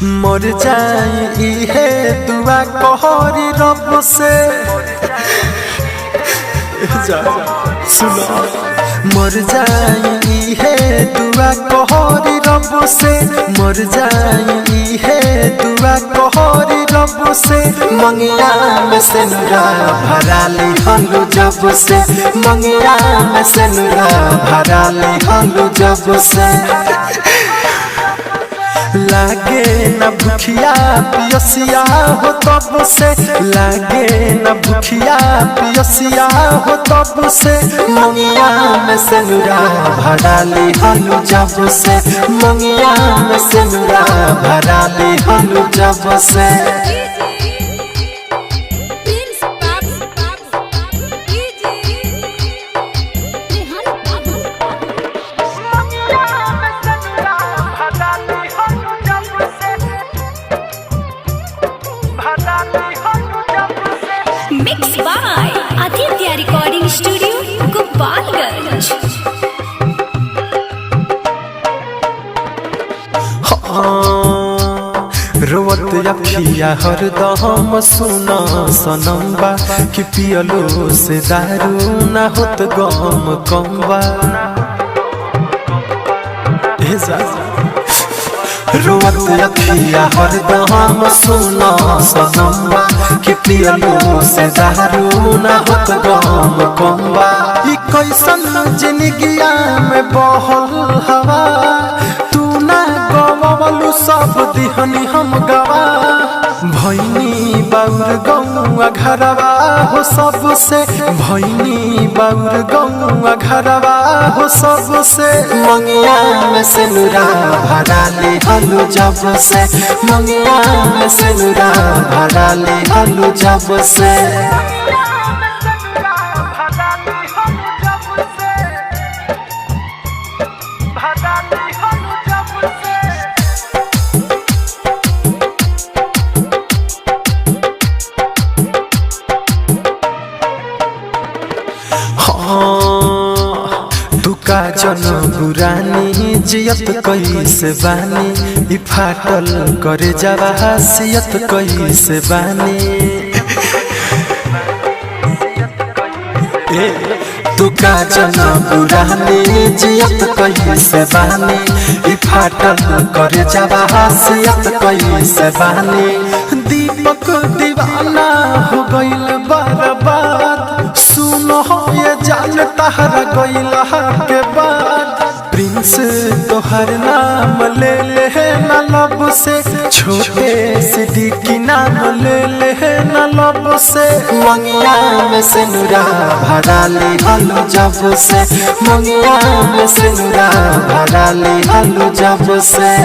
मर जाई है दुआ कहरी रब से सुनो मर जाई है दुआ कहरी रब से मर जाई है दुआ कहरी रब से मंगिया में से नुरा भराली हलू जब से मंगिया में से नुरा भराली हलू जब से लागे न भूखिया पियसिया हो तब से लागे न भूखिया पियसिया हो तब से मंगिया में से नुरा भराली हलू जब से मंगिया में से नुरा भराली हलू जब से mix by Aditya recording studio Gopalganj. रोवत अखिया हरदम सुना सनम्बा कि पियलो से दारू ना होत गम कम्बा रोवत अखिया हरदम सुना सनम्बा कि पियलो से दारू ना होत गम कम्बा ई कैसन जिंदगिया में बहल हवा तू ना गवलू सब दिहनी हम गवा भैनी बाउर गौआ घरवा हो सबसे भैनी बाउर गौआ घरवा हो सबसे मंगिया में से नुरा भराली हलू जब से मंगिया में से नुरा भराली हलू जब से दुका जन बुरानी जियत कैसे बानी ई फाटल करे जावा हसियत कैसे बानी दुका जन बुरानी जियत कैसे बानी ई फाटल करे जावा हसियत कैसे बानी दीपक दीवाना हो गइल बर्बाद सुनो ये जान तहरा गइला के बाद प्रिंस तोहर नाम ले ले ना लब से छोटे सिद्दीकी नाम ले ले ना लब से मंगिया में से नुरा भराली हलू जब से मंगिया में से नुरा भराली हलू जब से।